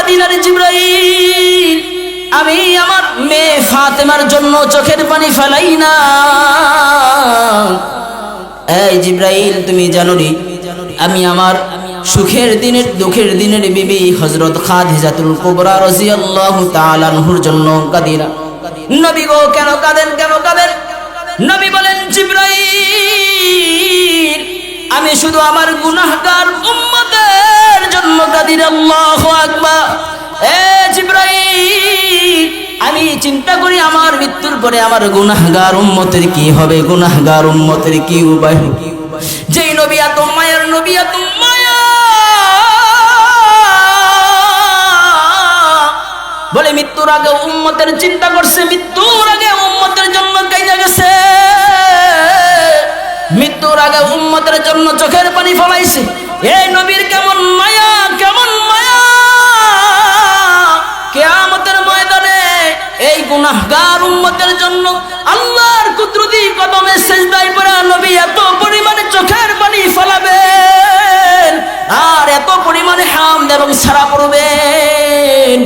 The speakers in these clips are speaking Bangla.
দিলেন জিবরাইল, আমি আমার মেয়ে ফাতেমার জন্য চোখের পানি ফেলাই না। এই জিবরাইল, তুমি জানো নি আমি আমার সুখের দিনের দুঃখের দিনের বিবি হযরত খাদিজাতুল কুবরা রাদিয়াল্লাহু তাআলা আনহুর জন্য কাঁদিনা। নবী গো, কেন কাঁদেন, কেন কাঁদেন? নবী বলেন, জিবরাইল, আমি শুধু আমার গুনাহগার উম্মতের জন্য কাঁদি না। আল্লাহু আকবার। এ জিবরাইল, আমি চিন্তা করি আমার মৃত্যুর পরে আমার গুনাহগার উম্মতের কি হবে, গুনাহগার উম্মতের কি উপায়। যেই নবী এত মায়ার নবী, এত মায়া, বলে মৃত্যুর আগে উম্মতের চিন্তা করছে, মৃত্যুর আগে উম্মতের জন্য কাইদা গেছে, মৃত্যুর আগে উম্মতের জন্য চোখের পানি ফলাইছে। এই নবীর কেমন মায়া, কেমন মায়া! কিয়ামতের ময়দানে এই গুনাহগার উম্মতের জন্য আল্লাহর কুদরতি কদমে সিজদায় পড়ে নবী এত পরিমাণে চোখের পানি ফলাবেন আর এত পরিমাণে হামদ এবং সারা পড়বেন।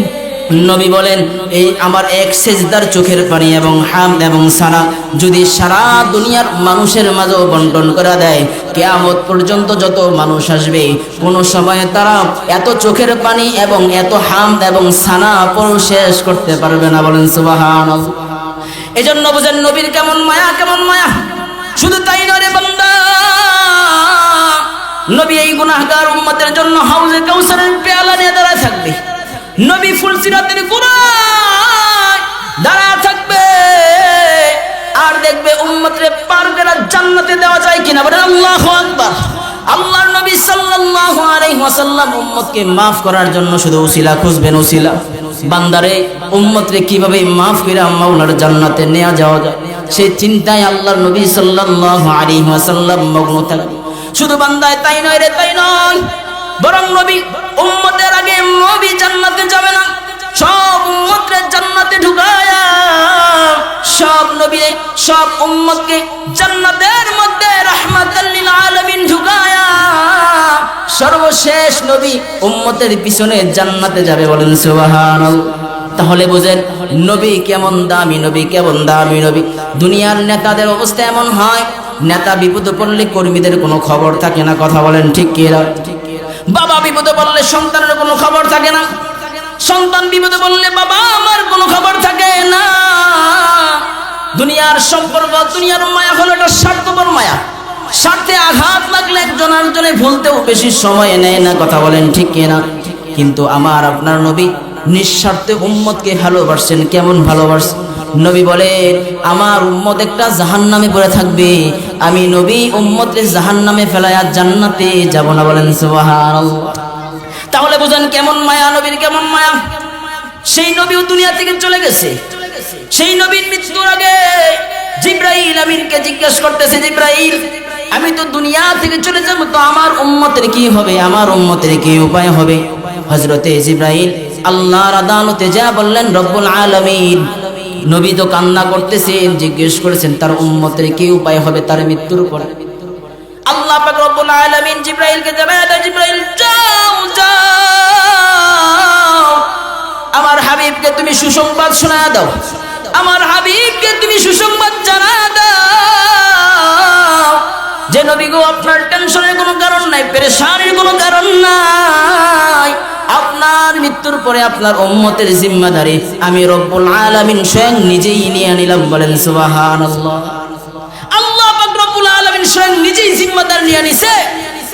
নবী বলেন, এই আমার এক সেজদার চোখের পানি এবং হামদ এবং সারা যদি সারা দুনিয়ার মানুষের মাঝেও বন্টন করা দেয়, কিয়ামত পর্যন্ত যত মানুষ আসবে কোনো সময় তারা এত চোখের পানি এবং এত হামদ এবং সানা পড়ে শেষ করতে পারবে না। বলেন সুবহানাল্লাহ। এজন্য বুঝেন নবীর কেমন মায়া, কেমন মায়া। শুধু তাই নয় রে বান্দা, নবী এই গুনাহগার উম্মতের জন্য হাউজে কাউসারের পেয়ালা নিয়ে দাঁড়ায় থাকবে। নবী ফুলসিরাতের গোড়ায় দাঁড়ায় থাকবে আর দেখবে উম্মতরে পার করে জান্নাতে দেওয়া যায় কিনা। বলেন আল্লাহু আকবার। আল্লাহর নবী সাল্লাল্লাহু আলাইহি ওয়াসাল্লাম উম্মতকে maaf করার জন্য শুধু উসিলা খুঁজবেন, উসিলা। বান্দারে উম্মতরে কিভাবে maaf কইরা মাওলার জান্নাতে নেওয়া যাওয়া যায় সেই চিন্তায় আল্লাহর নবী সাল্লাল্লাহু আলাইহি ওয়াসাল্লাম মগ্ন থাকবে। শুধু বান্দায় তাই নয় রে, তাই নয়, বরং নবী উম্মতের আগে নবী জান্নাতে যাবে না, সব উম্মতরে জান্নাতে ঢুকায়া সব নবী সব উম্মতকে জান্নাতের মধ্যে রাহমাতাল লিল আলামিন ঢুকায়া সর্বশেষ নবী উম্মতের পিছনে জান্নাতে যাবে। বলেন সুবহানাল্লাহ। তাহলে বুঝেন নবী কেমন দামি, নবী কেমন দামি নবী। দুনিয়ার নেতাদের অবস্থা এমন হয়, নেতা বিপদে পড়লে কর্মীদের কোনো খবর থাকে না। কথা বলেন ঠিক কি না? বাবা বিপদে পড়লে সন্তানের কোনো খবর থাকে না, সন্তান বিপদে পড়লে বাবা আমার কোনো খবর থাকে না। দুনিয়ার সম্পর্ক, দুনিয়ার মায়া হলো একটা স্বার্থপর মায়া। স্বার্থে আঘাত লাগলে একজন আরেকজনে ভুলতেও বেশি সময় নেয় না। কথা বলেন ঠিক কি না? কিন্তু আমার আপনার নবী নিঃস্বার্থে উম্মতকে ভালোবাসছেন। কেমন ভালোবাসছেন? নবী বলেন, আমার উম্মত একটা জাহান্নামে পড়ে থাকবে, আমি নবী উম্মতকে জাহান্নামে ফেলায়া জান্নাতে যাব না। বলেন সুবহানাল্লাহ। তাহলে বুঝেন কেমন মায়া, নবীর কেমন মায়া। সেই নবীও দুনিয়া থেকে চলে গেছে। সেই নবীর মৃত্যুর আগে জিবরাইল আমিনকে জিজ্ঞেস করতেছে, জিবরাইল, আমি তো দুনিয়া থেকে চলে যাব, তো আমার উম্মতের কি হবে, আমার উম্মতের কি উপায় হবে? হযরতে জিবরাইল আল্লাহর আদালতে যা বললেন, রব্বুল আলামিন, নবী তো কান্না করতেছেন, জিজ্ঞেস করেছেন তার উম্মতের কি উপায় হবে তার মৃত্যুর পর। আল্লাহ পাক রব্বুল আলামিন জিবরাইলকে জানায় দেয়, জিবরাইল যাও যাও, আমার হাবিবকে তুমি সুসংবাদ শোনায় দাও, আমার হাবিবকে তুমি সুসংবাদ জানা দাও যে নবী গো, আপনার টেনশনের কোনো কারণ নাই, পেরেশানির কোনো কারণ নাই। আপনার মৃত্যুর পরে আপনার উম্মতের জিম্মাদারি আমি রব্বুল আলামিন স্বয়ং নিজেই নিয়ে নিলাম। বলেন সুবহানাল্লাহ। আল্লাহ পাক রব্বুল আলামিন স্বয়ং নিজেই জিম্মাদার নিয়ে নিছে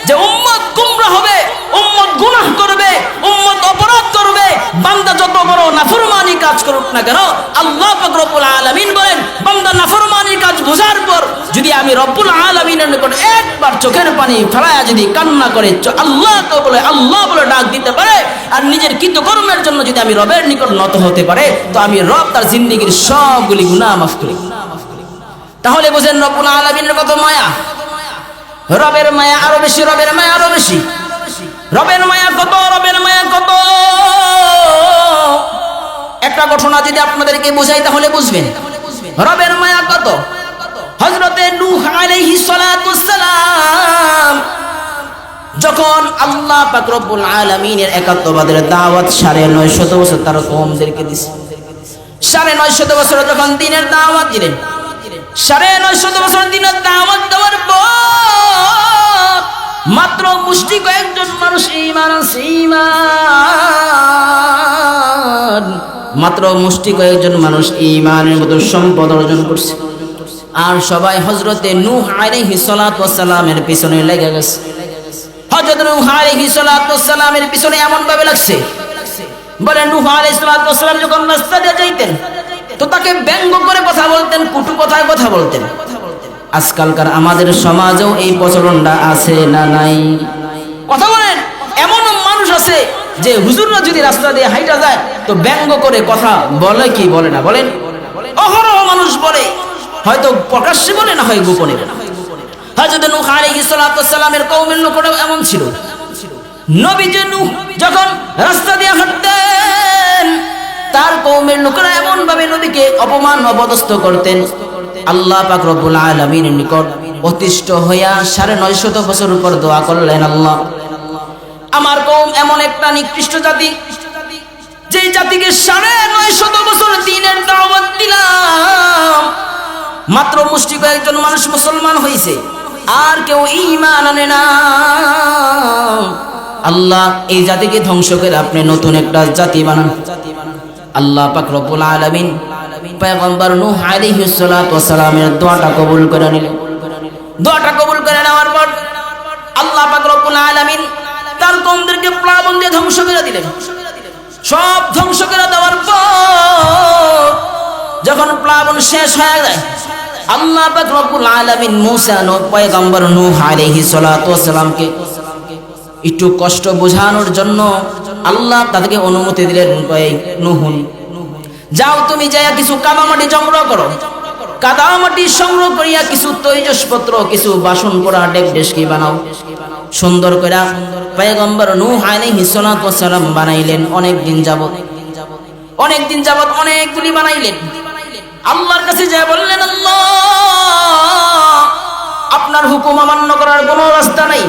যে উম্মত গুমরাহ হবে, উম্মত গুনাহ করবে, উম্মত অপরাধ করবে, বান্দা যত বড় নাফরমানি কাজ করুক না কেন, আল্লাহ পাক রব্বুল আলামিন বলেন, বান্দা নাফরমানি কাজ বোঝার পর যদি আমি রব্বুল আলামিনের নিকট একবার চোখের পানি ফেলায়া যদি কান্না করে আল্লাহকে বলে আল্লাহ বলে ডাক দিতে পারে আর নিজের কৃতকর্মের জন্য যদি আমি রবের নিকট নত হতে পারে, তো আমি রব তার জিন্দেগীর সবগুলি গুনাহ মাফ করি। তাহলে বুঝেন রব্বুল আলামিনের কত মায়া। রবের মায়া আরো বেশি, রবের মায়া আরো বেশি। রবের মায়া কত, রবের মায়া কত। একটা ঘটনা যদি আপনাদেরকে বোঝাই তাহলে বুঝবেন রবের মায়া কত। হযরতে নূহ আলাইহিস সালাতু ওয়াস সালাম যখন যখন আল্লাহ পাক রব্বুল আলামিনের একাত্মবাদের দাওয়াত 950 বছর তার কওমদেরকে দিয়েছে, 950 বছর যখন দ্বীনের দাওয়াত দিলেন, 950 বছর দ্বীনের দাওয়াত দেওয়ার পর মাত্র মুষ্টি কয়েকজন মানুষ ঈমান আনছে, ঈমান, মাত্র মুষ্টি কয়েকজন মানুষ ঈমানের মতো সম্পদ অর্জন করছে। আর সবাই হযরতে নূহ আলাইহিস সালাতু ওয়াস সালামের পিছনে লেগে গেছে। হযরত নূহ আলাইহিস সালাতু ওয়াস সালামের পিছনে এমন ভাবে লাগছে, বলে নূহ আলাইহিস সালাতু ওয়াস সালাম যখন রাস্তা দিয়ে যাইতেন তো তাকে ব্যঙ্গ করে কথা বলতেন, কটু কথায় কথা বলতেন। আজকালকার আমাদের সমাজেও এই প্রচলনটা আছে না নাই? কথা বলেন, এমন মানুষ আছে যে হুজুররা যদি রাস্তা দিয়ে হাইটা যায় তো ব্যঙ্গ করে কথা বলে কি বলে না? বলেন, অহরহ মানুষ বলে, হয়তো প্রকাশ্যে বলে না হয় গোপনে বলে। হযরত নূহ আলাইহিস সালাতু ওয়াস সালামের কওমের লোকেরা এমন ছিল, নবী যে নূহ যখন রাস্তা দিয়ে হাঁটতেন তার কওমের লোকেরা এমন ভাবে নবীকে অপমান অপদস্থ করতেন। আল্লাহ পাক রব্বুল আলামিনের নিকট অতিষ্ঠ হইয়া 950 বছর পর দোয়া করলেন, আল্লাহ, আমার কওম এমন একটা নিকৃষ্ট জাতি, যেই জাতিকে 950 বছর দ্বীনের দাওয়াত দিলাম, মাত্র মুষ্টি কয়েকজন মানুষ মুসলমান হয়েছে, আর কেউ ঈমান আনে না। আল্লাহ, এই জাতিকে ধ্বংস করে আপনি নতুন একটা জাতি বানান। আল্লাহ পাক রব্বুল আলামিন পয়গম্বর নূহ আলাইহিস সালাতু ওয়াস সালামের দোয়াটা কবুল করে নিলেন। দোয়াটা কবুল করে নেওয়ার পর আল্লাহ পাক রব্বুল আলামিন তার কওমদেরকে প্লাবন দিয়ে ধ্বংস করে দিলেন। সব ধ্বংস করে দেওয়ার পর যখন প্লাবন শেষ হয়ে যায়, আল্লাহ পাক রব্বুল আলামিন মূসা পয়গম্বর নূহ আলাইহিস সালাতু ওয়াস সালামকে একটু কষ্ট বোঝানোর জন্য আল্লাহ তাদেরকে অনুমতি দিলেন, নূহ, যাও তুমি যাইয়া কিছু কাদামাটি সংগ্রহ করো, কাদামাটি সংগ্রহ করিয়া কিছু তৈজসপত্র, কিছু বাসন পোড়া ডেক ডেস্কি বানাও। সুন্দর করে পয়গম্বর নূহ আলাইহিস সালাতু ওয়াস সালাম বানাইলেন। অনেক দিন যাবত অনেকগুলি বানাইলেন। আল্লাহর কাছে যায় বললেন, আল্লাহ, আপনার হুকুম অমান্য করার কোনো রাস্তা নাই।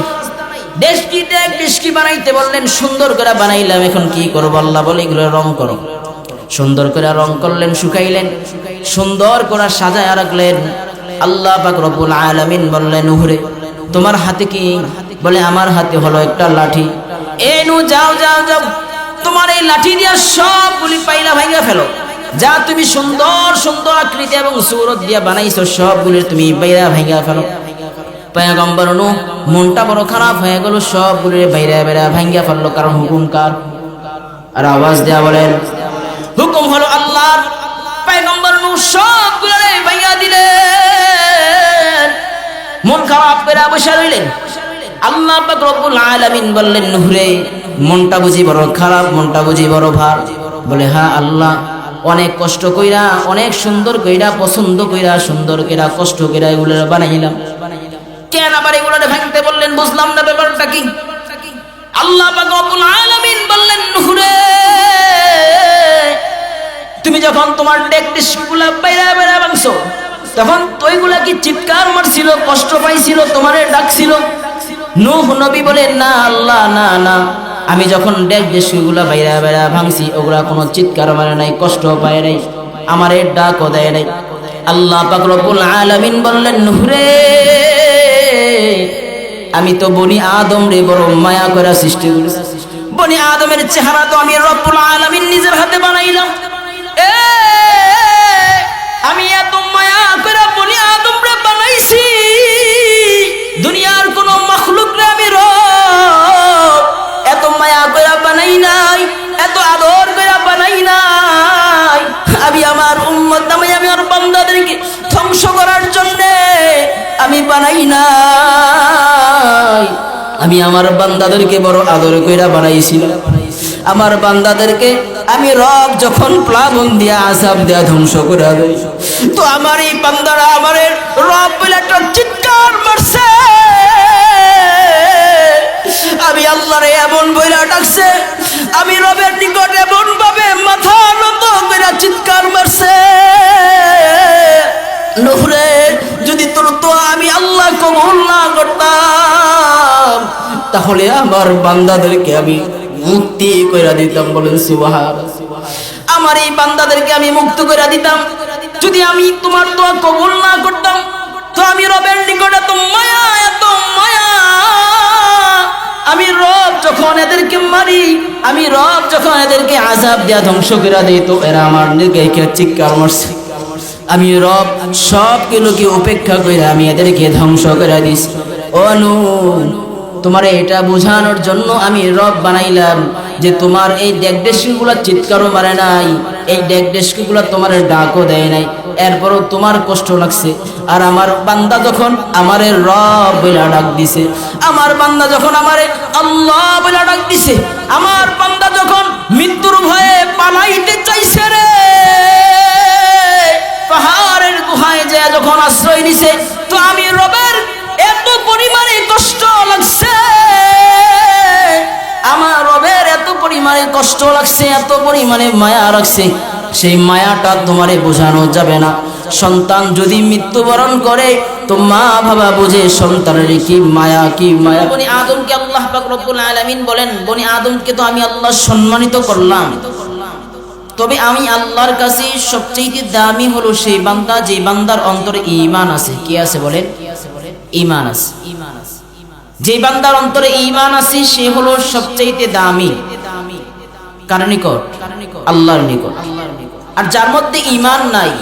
ডেস্কি বানাইতে বললেন, সুন্দর করে বানাইলাম, এখন কি করব? আল্লাহ বলে, এগুলো রং করো। সুন্দর করে রং করলেন, শুকাইলেন, সুন্দর করে সাজায় রাখলেন। আল্লাহ পাক রব্বুল আলামিন বললেন, নূহরে, তোমার হাতে কি? বলে, আমার হাতে হলো একটা লাঠি। এ নূহ, যাও যাও যাও, তোমার এই লাঠি দিয়া সবগুলি পাইলা ভাঙা ফেলো। যা তুমি সুন্দর সুন্দর আকৃতি এবং সূরত দিয়া বানাইছো সবগুলি তুমি বাইরা ভাঙা ফেলো। পয়গম্বর নূহ মনটা বড় খারাপ হয়ে গেল, সবগুলি বাইরা বাইরা ভাঙা ফেললো। কারণ হুকুম কার? আর আওয়াজ দেয়া বলেন, হুকুম হলো আল্লাহর। পয়গম্বর নূহ সবগুলো ভাঙা দিলেন, মন খারাপ করে বসে রইলেন। আল্লাহ পাক রব্বুল আলামিন বললেন, নূহ রে, মনটা বুঝি বড় খারাপ, মনটা বুঝি বড় ভার? বলে, হ্যাঁ আল্লাহ, অনেক কষ্ট কইরা, অনেক সুন্দর কইরা, পছন্দ কইরা, সুন্দর কইরা, কষ্ট কইরা এগুলো বানাইলাম, কেন আবার এগুলো ভাঙতে বললেন? বুঝলাম না ব্যাপারটা কি? আল্লাহ পাক রব্বুল আলামিন বললেন, নূহ রে, তুমি যখন তোমার ডেকটিসগুলা বাইরা বাইরা ভাঙছো তখন ওইগুলা কি চিৎকার মারছিল, কষ্ট পাইছিল, তোমারে ডাকছিল? নূহ নবী বলে, না আল্লাহ, না না, আমি যখন ডেকটিসগুলা বাইরা বাইরা ভাঙছি ওগুলা কোনো চিৎকার মারে নাই, কষ্ট পায় নাই, আমারে ডাকও দেয় নাই। আল্লাহ পাক রব্বুল আলামিন বললেন, নূহ রে, আমি তো বনি আদম রে বড় মায়া করে সৃষ্টি করেছি। বনি আদমের চেহারা তো আমি রব্বুল আলামিন নিজের হাতে বানাইলাম। আমি এত মায়া করে বনি আদম রে বানাইছি, দুনিয়ার কোন মাখলুক রে আমি রব এত মায়া করে বানাই নাই, এত আদর করে বানাই নাই। আমি আমার উম্মত, আমি আমার বান্দাদেরকে ধ্বংস করার জন্য আমি বানাই নাই। আমি আমার বান্দাদেরকে বড় আদর কইরা বানাইছিলাম। আমার বান্দাদেরকে আমি রব যখন প্লাবন দিয়া আযাব দিয়া ধ্বংস করে দেই, তো আমার এই বান্দারা আমার রব বলে একটা চিৎকার মারছে। আমি আল্লাহরে এমন বইলা ডাকছে, আমি রবের নিকট এমন ভাবে মাথা নত করে চিৎকার মারছে, নূহ রে, যদি তোর তো আমি আল্লাহ কবুল না করতাম তাহলে আমার বান্দাদেরকে আমি মুক্তি কইরা দিতাম। বলেন সুবহানাল্লাহ। আমার এই বান্দাদেরকে আমি মুক্ত কইরা দিতাম। যদি আমি তোমার দোয়া কবুল না করতাম তো আমি রবের নিকট এত মায়া, এত মায়া, আমি রব যখন এদেরকে মারি, আমি রব যখন এদেরকে আযাব দিয়া ধ্বংস করে দেই তো এরা আমার নিকটে চিৎকার মারছে। আমি রব সব কিছুকে উপেক্ষা করে আমি এদেরকে ধ্বংস করে দিছি। ও নূহ, তোমারে এটা বোঝানোর জন্য আমি রব বানাইলাম যে তোমার এই ডেকডেস্কিগুলো চিৎকারও মারে নাই, এই ডেকডেস্কিগুলো তোমার ডাকও দেয় নাই, এরপরও তোমার কষ্ট লাগছে। আর আমার বান্দা যখন আমারে রব বলে ডাক দিছে, আমার বান্দা যখন আমারে আল্লাহ বলে ডাক দিছে, আমার বান্দা যখন মৃত্যুর ভয়ে পালাইতে চাইছে রে, পাহাড়ের গুহায় যায় যখন আশ্রয় নিছে, তো আমি রবের এত পরিমাণে কষ্ট লাগছে, আমার রবের এত পরিমাণে কষ্ট লাগছে, এত পরিমাণে মায়া রাখছে, সেই মায়াটা তোমারে বোঝানো যাবে না। সন্তান যদি মৃত্যুবরণ করে তো মা বাবা বুঝে সন্তানের কি মায়া, কি মায়া। বনি আদমকে আল্লাহ পাক রব্বুল আলামিন বলেন, বনি আদমকে তো আমি আল্লাহ সম্মানিত করলাম, তবে আমি আল্লাহর কাছে সবচেয়ে দামি হলো সেই বান্দা যে বান্দার অন্তরে ঈমান আছে। কি আছে বলেন? ঈমান আছে। যে বান্দার অন্তরে ঈমান আছে সে হলো সবচেয়ে দামি। কার নিকট? আল্লাহর নিকট। আর যার মধ্যে ঈমান নাই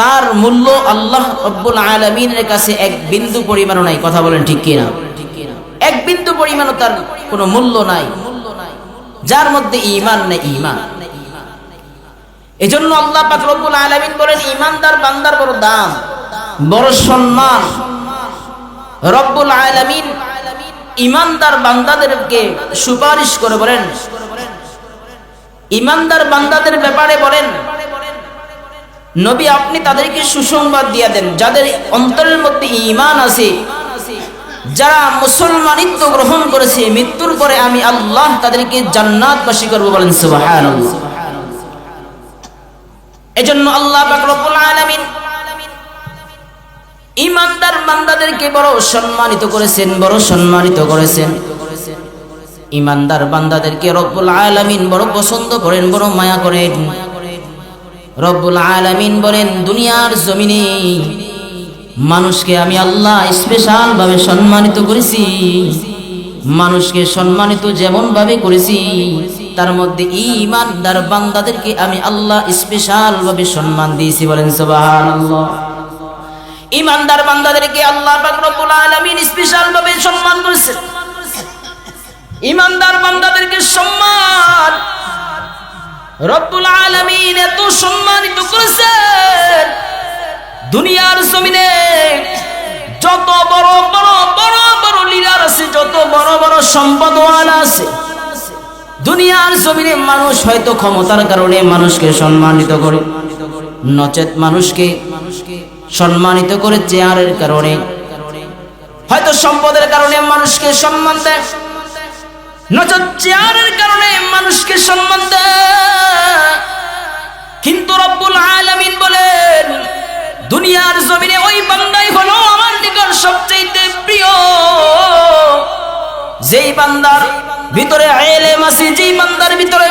তার মূল্য আল্লাহ রব্বুল আলামিনের কাছে এক বিন্দু পরিমাণও নাই। কথা বলেন ঠিক কিনা? এক বিন্দু পরিমাণও তার কোনো মূল্য নাই যার মধ্যে ঈমান নেই। ঈমান, এজন্য আল্লাহ পাক রব্বুল আলামিন বলেন ঈমানদার বান্দার বড় দাম, বড় সম্মান। রব্বুল আলামিন ঈমানদার বান্দাদেরকে সুপারিশ করে বলেন, ঈমানদার বান্দাদের ব্যাপারে বলেন নবী আপনি তাদেরকে সুসংবাদ দিয়ে দেন যাদের অন্তরের মধ্যে ঈমান আছে, যারা মুসলমানিত্ব গ্রহণ করেছে, মৃত্যুর পরে আমি আল্লাহ তাদেরকে জান্নাতবাসী করব। বলেন সুবহানাল্লাহ। এজন্য আল্লাহ পাক রব্বুল আলামিন ঈমানদার বান্দাদেরকে বড় সম্মানিত করেছেন, বড় সম্মানিত করেছেন। ঈমানদার বান্দাদেরকে রব্বুল আলামিন বড় পছন্দ করেন, বড় মায়া করেন। রব্বুল আলামিন বলেন দুনিয়ার জমিনে মানুষকে আমি আল্লাহ স্পেশাল ভাবে সম্মানিত করেছি। মানুষকে সম্মানিত যেমন ভাবে করেছি তার মধ্যে ঈমানদার বান্দাদেরকে আমি আল্লাহ স্পেশাল ভাবে সম্মান দিয়েছি। বলেন সুবহানাল্লাহ। ঈমানদার বান্দাদেরকে আল্লাহ পাক রব্বুল আলামিন স্পেশাল ভাবে সম্মান করেছেন। ঈমানদার বান্দাদেরকে সম্মান রব্বুল আলামিন এত সম্মানিত করেছেন, দুনিয়ার জমিনে যত বড় বড় বড় বড় লিডার আছে, যত বড় বড় সম্পদওয়ালা আছে, দুনিয়ার জমিনে মানুষ হয়তো ক্ষমতার কারণে মানুষকে সম্মানিত করে, নচেত মানুষকে সম্মানিত করে চেয়ারের কারণে, হয়তো সম্পদের কারণে মানুষকে সম্মান দেয়, নচেত চেয়ারের কারণে মানুষকে সম্মান দেয়। কিন্তু রব্বুল আলামিন বলেন দুনিয়ার জমিনে ওই বান্দাই হলো আমার নিকট সবচেয়ে প্রিয়, যেই বান্দার ভিতরে ইলম আছে, যেই বান্দার ভিতরে,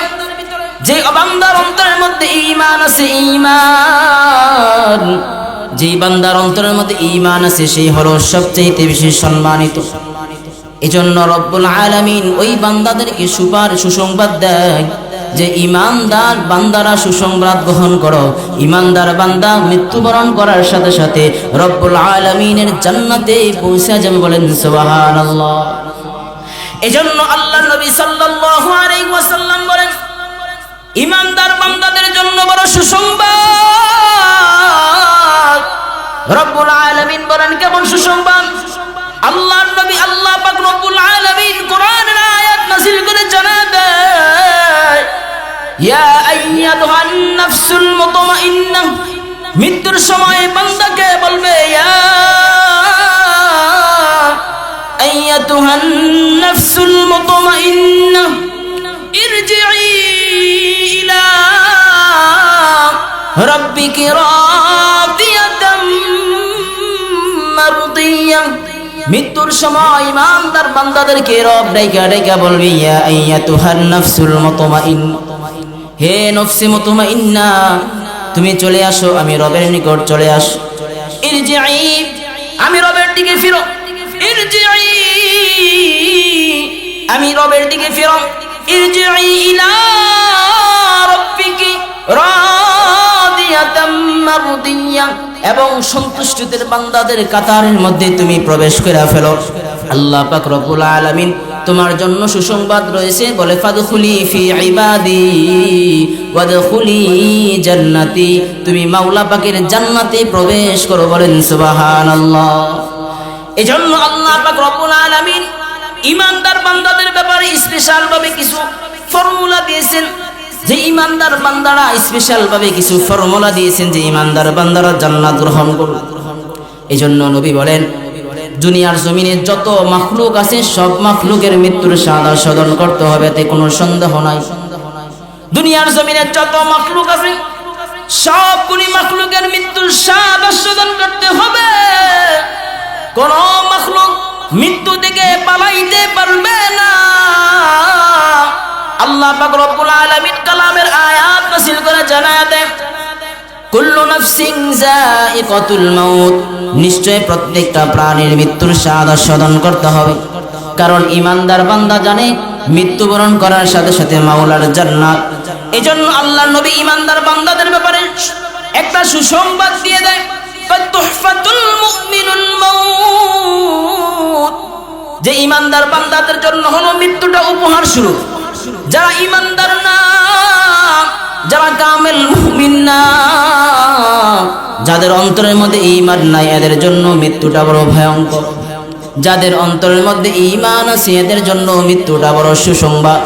যে বান্দার অন্তরের মধ্যে ঈমান আছে, ঈমান, যেই বান্দার অন্তরের মধ্যে ঈমান আছে সেই হলো সবচেয়ে বেশি সম্মানিত। এজন্য রব্বুল আলামিন ওই বান্দাদেরকে সুসংবাদ দেয় যে ঈমানদার বান্দারা সুসংবাদ গ্রহণ করো, ঈমানদার বান্দা মৃত্যুবরণ করার সাথে সাথে রব্বুল আলামিনের জান্নাতে পৌঁছে যাবে। বলেন সুবহানাল্লাহ। এজন্য আল্লাহর নবী সাল্লাল্লাহু আলাইহি ওয়াসাল্লাম বলেন ঈমানদার বান্দাদের জন্য বড় সুসংবাদ। রব্বুল আলামিন বলেন কেমন সুসংবাদ? আল্লাহর নবী আল্লাহ পাক রব্বুল আলামিন কোরআনের আয়াত নাযিল করে জানাবেন ইয়া আইয়াতুহান নাফসুল মুতমাইন্নাহ, মৃত্যুর সময় বান্দাকে বলবে ইয়া আইয়াতুহান নাফসুল মুতমাইন্নাহ ইরজিই ইলা রাব্বিকি রাদিয়াতাম মারদিয়াহ মৃত্যুর সময় ইমানদার বান্দাদেরকে রব ডাইকা ডাইকা বলবি, ইয়া আইয়াতুহান নাফসুল মুতমাইন্না, হে নফসে মুতমাইন্না, তুমি চলে আসো, আমি রবের নিকট চলে আসো। ইরজিই, আমি রবের দিকে ফিরো। ইরজিই, আমি রবের দিকে ফিরো। ইরজিই ইলা রাব্বিকি রাদিয়াতাম মারদিয়া, এবং সন্তুষ্টদের বান্দাদের কাতারের মধ্যে তুমি প্রবেশ করে ফেলো। আল্লাহ পাক রব্বুল আলামিন তোমার জন্য সুসংবাদ রয়েছে, বলে ফাদখুলি ফি ইবাদি ওয়াদখুলি জান্নাতি, তুমি মাওলা পাকের জান্নাতে প্রবেশ করো, বলেন সুবহানাল্লাহ। এজন্য আল্লাহ পাক রব্বুল আলামিন ঈমানদার বান্দাদের ব্যাপারে স্পেশাল ভাবে কিছু ফর্মুলা দিয়েছেন, যে ঈমানদার বান্দারা স্পেশাল ভাবে কিছু ফর্মুলা দিয়েছেন যে ঈমানদার বান্দারা জান্নাত গ্রহণ করবে। এজন্য নবী বলেন, দুনিয়ার জমিনে যত মাখলুক আছে সব মাখলুকের মৃত্যুর স্বাদ আস্বাদন করতে হবে, এতে কোনো সন্দেহ নাই। দুনিয়ার জমিনে যত মাখলুক আছে সবগুলি মাখলুকের মৃত্যুর স্বাদ আস্বাদন করতে হবে। কোন মাখলুক মৃত্যু থেকে পালাইতে পারবে না। আল্লাহ পাক রব্বুল আলামিন কালামের আয়াত নাযিল করে জানায় দেন, কুল্লু নাফসিন যায়িকাতুল মাউত, নিশ্চয় প্রত্যেকটা প্রাণীর মৃত্যুর স্বাদ আস্বাদন করতে হবে। কারণ ঈমানদার বান্দা জানে মৃত্যুবরণ করার সাথে সাথে মাওলার জান্নাত। এজন্য আল্লাহর নবী ঈমানদার বান্দাদের ব্যাপারে একটা সুসংবাদ দিয়ে দেয়, তুহফাতুল মুমিনুল মাউত, যে ঈমানদার বান্দাদের জন্য হলো মৃত্যুটা উপহার স্বরূপ। যারা ঈমানদার না, যারা কামেল মুমিন না, যাদের অন্তরের মধ্যে ঈমান নাই, এদের জন্য মৃত্যুটা বড় ভয়ঙ্কর। যাদের অন্তরের মধ্যে ঈমান আছে এদের জন্য মৃত্যুটা বড় সুসংবাদ।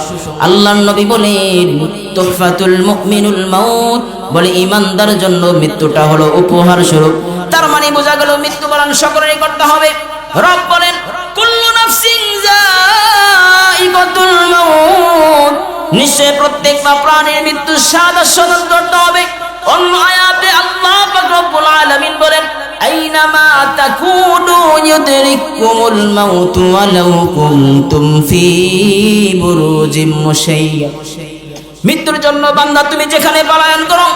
আল্লাহর নবী বলেন, তুহফাতুল মুমিনুল মাউত, বলে ঈমানদার জন্য মৃত্যুটা হলো উপহার স্বরূপ। তার মানে বোঝা গেল মৃত্যুবরণ সকলেরই করতে হবে। রব বলেন, কুল্লু নাফসিন যায়িকাতুল মাউত, নিশ্চয় প্রত্যেকটা প্রাণীর মৃত্যুর স্বাদ আস্বাদন করতে হবে। অন্য আয়াতে আল্লাহ পাক রব্বুল আলামিন বলেন, আইনামা তাকুনু ইউদরিকুমুল মাউতু ওয়ালাউ কুনতুম ফি বুরুজিম মুশাইয়্যা, মৃত্যুর জন্য বান্দা তুমি যেখানে পলায়ন করো,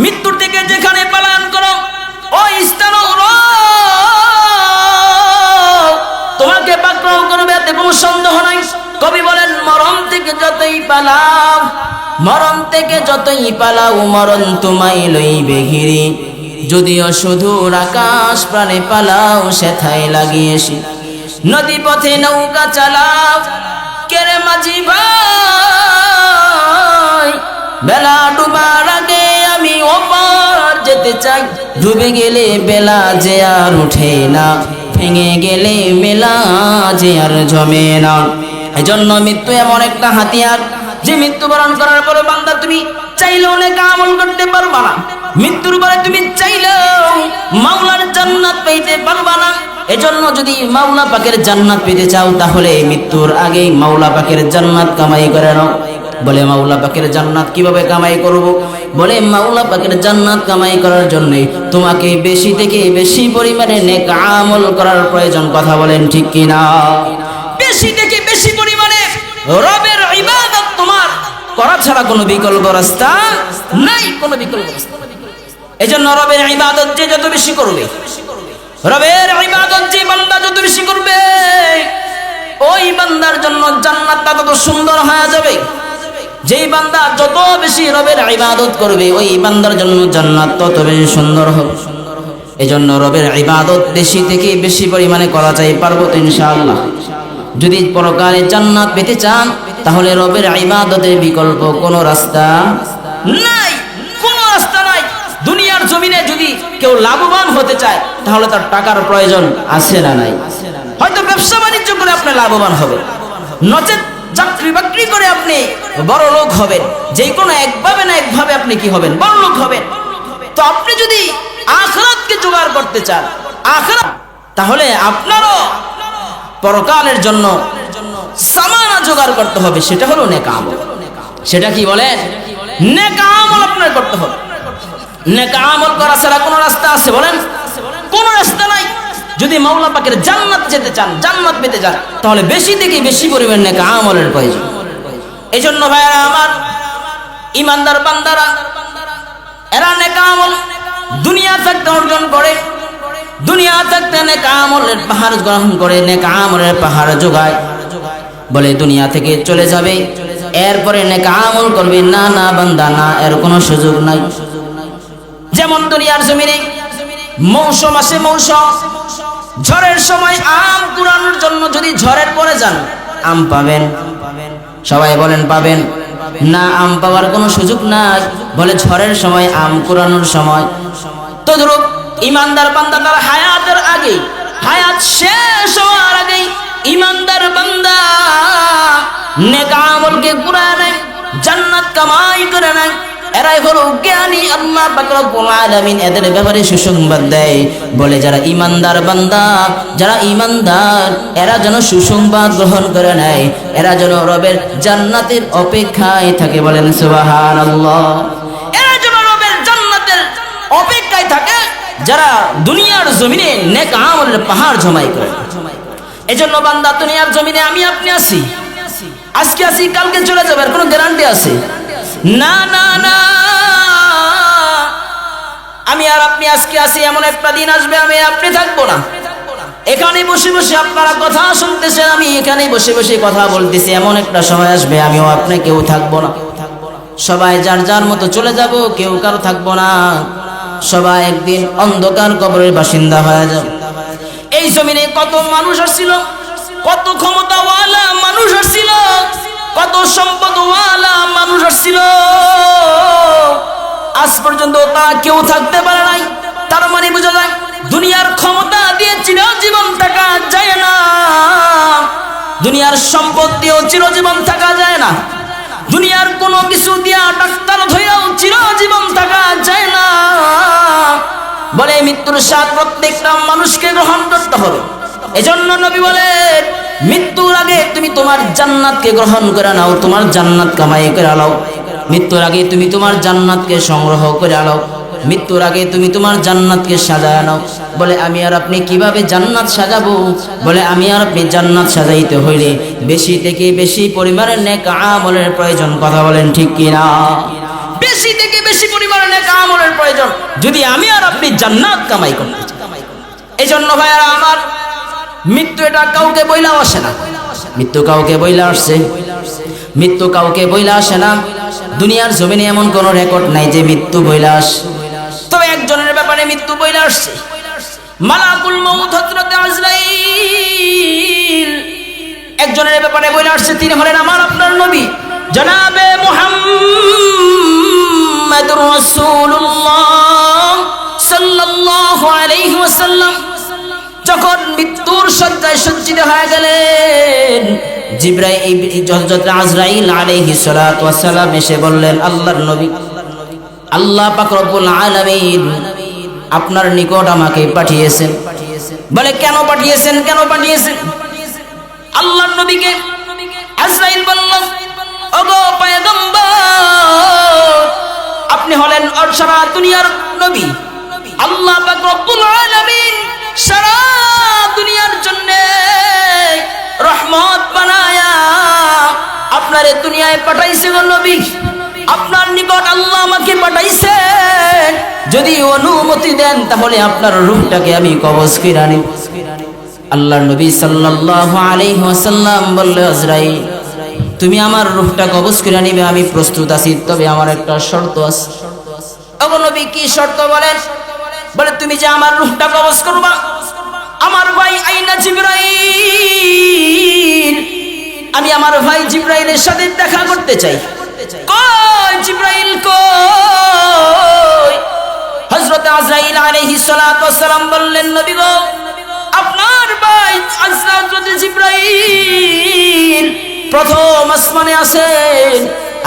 মৃত্যুর থেকে যেখানে পলায়ন করো, ওই স্থানে তোমাকে পাকড়াও করবে, এতে কোনো সন্দেহ নাই। কবি বলেন, মরণ থেকে যতই পালাও, মরণ থেকে যতই পালাও, মরণ তোমায় লইবে ঘিরে, যদিও সুদূর আকাশ প্রাণে পালাও সেথায় লাগিয়েছি। নদী পথে নৌকা চালাও, কেরে মাঝি ভাই, বেলা ডুবার আগে আমি ওপার যেতে চাই, ডুবে গেলে বেলা যে আর উঠে না, ভেঙে গেলে মেলা যে আর জমে না। এজন্য মৃত্যু এমন একটা হাতিয়ার যে মৃত্যুবরণ করার পরে বান্দা তুমি চাইলেও অনেক আমল করতে পারবা না, মৃত্যুর পরে তুমি চাইলেও মাওলার জান্নাত পেতে পারবা না। এজন্য যদি মাওলা পাকের জান্নাত পেতে চাও তাহলে মৃত্যুর আগেই মাওলা পাকের জান্নাত কামাই করে নাও। বলে মাওলা পাকের জান্নাত কিভাবে কামাই করব? বলে মাওলা পাকের জান্নাত কামাই করার জন্য তোমাকে বেশি থেকে বেশি পরিমাণে নেক আমল করার প্রয়োজন। কথা বলেন ঠিক কি না? বেশি থেকে বেশি পরিমাণে রবের ইবাদত তোমার করা ছাড়া কোনো বিকল্প রাস্তা নাই, কোনো বিকল্প রাস্তা। এজন্য রবের ইবাদত যে যত বেশি করবে, রবের ইবাদত যে বান্দা যত বেশি করবে, ওই বান্দার জন্য জান্নাতটা তত সুন্দর হয়ে যাবে। যেই বান্দা যত বেশি রবের ইবাদত করবে, ওই বান্দার জন্য জান্নাত তত বেশি সুন্দর হবে। এজন্য রবের ইবাদত বেশি থেকে বেশি পরিমাণে করা যায়, পারবো তো ইনশাআল্লাহ। যদি পরকালে জান্নাত পেতে চান তাহলে রবের ইবাদতের বিকল্প কোনো রাস্তা নাই, কোনো রাস্তা নাই। দুনিয়ার জমিনে যদি কেউ লাভবান হতে চায় তাহলে তার টাকার প্রয়োজন আছে না নাই? হয়তো ব্যবসা বাণিজ্য করে আপনি লাভবান হবেন, নচেৎ চাকরি বাকরি করে আপনি বড় লোক হবেন। যে কোনো একভাবে না একভাবে আপনি কি হবেন? বড় লোক হবেন। তো আপনি যদি আখিরাতকে জোগাড় করতে চান, আখিরাত, তাহলে আপনারও পরকালের জন্য সামানা জোগাড় করতে হবে। সেটা হলো নেক আমল। সেটা কি বলেন? নেক আমল আপনার করতে হবে। নেক আমল করা ছাড়া কোনো রাস্তা আছে বলেন? কোনো রাস্তা নাই। যদি মাওলা পাকের জান্নাত যেতে চান, জান্নাত পেতে চান, তাহলে বেশি থেকে বেশি পরিমাণ নেক আমলের প্রয়োজন। এই জন্য ভাইরা আমার, ইমানদার বান্দারা এরা নেক আমল দুনিয়া থাকতে অর্জন করে, দুনিয়া থাকতে নেক আমলের পাহাড় গ্রহণ করে, নেক আমলের পাহাড় জোগায়। বলে দুনিয়া থেকে চলে যাবে, এরপরে নেক আমল করবে, না না বান্দা না, এর কোনো সুযোগ নাই। যেমন দুনিয়ার জমিনে মৌসুম আসে, মৌসুম ঝড়ের সময় আম কুড়ানোর জন্য যদি ঝড়ের পরে যান, আম পাবেন? সবাই বলেন পাবেন না? আম পাওয়ার কোনো সুযোগ নাই। বলে ঝড়ের সময়, আম কুড়ানোর সময়। তদ্রূপ ইমানদার বান্দা তার হায়াতের আগে, হায়াত শেষ হওয়ার আগে ইমানদার বান্দা নেক আমলকে কুড়ায় নেয়, জান্নাত কামাই করে নেয়। এরাই হলো জ্ঞানী। আল্লাহ পাক রব্বুল আলামিন এদের ব্যাপারে সুসংবাদ দেয়, বলে যারা ইমানদার বান্দা, যারা ইমানদার, এরা যেন সুসংবাদ গ্রহণ করে নেয়, এরা যেন রবের জান্নাতের অপেক্ষায় থাকে। বলেন সুবহানাল্লাহ। এরা যেন রবের জান্নাতের অপেক্ষায় থাকে, যারা দুনিয়ার জমিনে নেক আমলের পাহাড় জমাই করে। এজন্য বান্দা, দুনিয়ার জমিনে আমি আপনি আছি, আজকে আছি কালকে চলে যাবে, আর কোনো গ্যারান্টি আছে? না না না। আমি আর আপনি আজকে আছি, এমন একটা দিন আসবে আমি আপনি থাকবো না। এখানে বসে বসে আপনারা কথা শুনতেছেন, আমি এখানে বসে বসে কথা বলতেছি, এমন একটা সময় আসবে আমিও আপনি কেউ থাকবো না। সবাই যার যার মতো চলে যাব, কেউ কারো থাকবো না। সবাই একদিন অন্ধকার কবরের বাসিন্দা হয়ে যাবে। এই জমিনে কত মানুষ আসছিল, কত ক্ষমতাওয়ালা মানুষ আসছিল, কত সম্পদওয়ালা মানুষ আসছিল, আজ পর্যন্ত তা কেউ থাকতে পারে নাই। তার মানে বোঝা যায়, দুনিয়ার ক্ষমতা দিয়ে চিরজীবন থাকা যায় না, দুনিয়ার সম্পদ দিয়েও চিরজীবন থাকা যায় না, দুনিয়ার কোনো কিছু দিয়া ডাক্তার ধরেও চিরজীবন থাকা যায় না। বলে মৃত্যুর স্বাদ প্রত্যেকটা মানুষকে গ্রহণ করতে হবে। এজন্য নবী বলেন, মৃত্যুর আগে তুমি তোমার জান্নাতকে গ্রহণ করে নাও, তোমার জান্নাত কামাই করে নাও। মৃত্যুর আগে তুমি তোমার জান্নাতকে সংগ্রহ করে নাও, মৃত্যুর আগে তুমি তোমার জান্নাতকে সাজায় নাও। বলে আমি আর আপনি কিভাবে জান্নাত সাজাবো? বলে আমি আর আপনি জান্নাত সাজাইতে হইলে বেশি থেকে বেশি পরিমাণের নেক আমলের প্রয়োজন। কথা বলেন ঠিক কিনা? বেশি থেকে বেশি পরিমাণের নেক আমলের প্রয়োজন, যদি আমি আর আপনি জান্নাত কামাই করতে চাই। এই জন্য ভাইয়ারা আমার, মৃত্যু এটা কাউকে বইলা আসে না। মৃত্যু কাউকে বইলা আসছে? মৃত্যু কাউকে বইলা আসে না। দুনিয়ার জমিনে এমন কোন রেকর্ড নাই যে মৃত্যু বইলা আসে। তবে একজনের ব্যাপারে মৃত্যু বইলা আসছে, মালাকুল মউত হযরত আজরাইল। একজনের ব্যাপারে বইলা আসছে, তিনি হলেন আমার আপনার নবী জনাবে মুহাম্মদুর রাসূলুল্লাহ সাল্লাল্লাহু আলাইহি ওয়াসাল্লাম। যখন মৃত্যুর শয্যায় সজ্জিত হয়ে গেলেন, জিবরাইল হযরত আজরাইল আলাইহিস সালাতু ওয়াস সালাম এসে বললেন, আল্লাহর নবী, আল্লাহ পাক রব্বুল আলামিন আপনার নিকট আমাকে পাঠিয়েছেন। বলে কেন পাঠিয়েছেন, কেন পাঠিয়েছেন? আল্লাহর নবীকে আজরাইল বলল, ওগো পয়গম্বর, আপনি হলেন সারা দুনিয়ার নবী। আল্লাহ পাক রব্বুল আলামিন সারা দুনিয়ার জন্য রহমত বানায়া আপনার দুনিয়ায় পাঠাইছে গো নবী। আপনার নিকট আল্লাহ আমাকে পাঠাইছেন, যদি অনুমতি দেন তাহলে আপনার রূহটাকে আমি কবজ করে নিব। আল্লাহর নবী সাল্লাল্লাহু আলাইহি ওয়াসাল্লাম বলল, আজরাইল তুমি আমার রূহটা কবজ করে নিবে, আমি প্রস্তুত আছি, তবে আমার একটা শর্ত আছে। ওগো নবী কি শর্ত বলেন? বলে তুমি যে আমার রূহটা কবজ করবা, আমার ভাই আইনা জিবরাইল, আমি আমার ভাই জিবরাইলের সাথে দেখা করতে চাই। কই জিবরাইল কই? হযরত আজরাইল আলাইহিস সালাতু ওয়াস সালাম বললেন, নবী গো, আপনার ভাই হযরত জিবরাইল প্রথম আসমানে আছেন।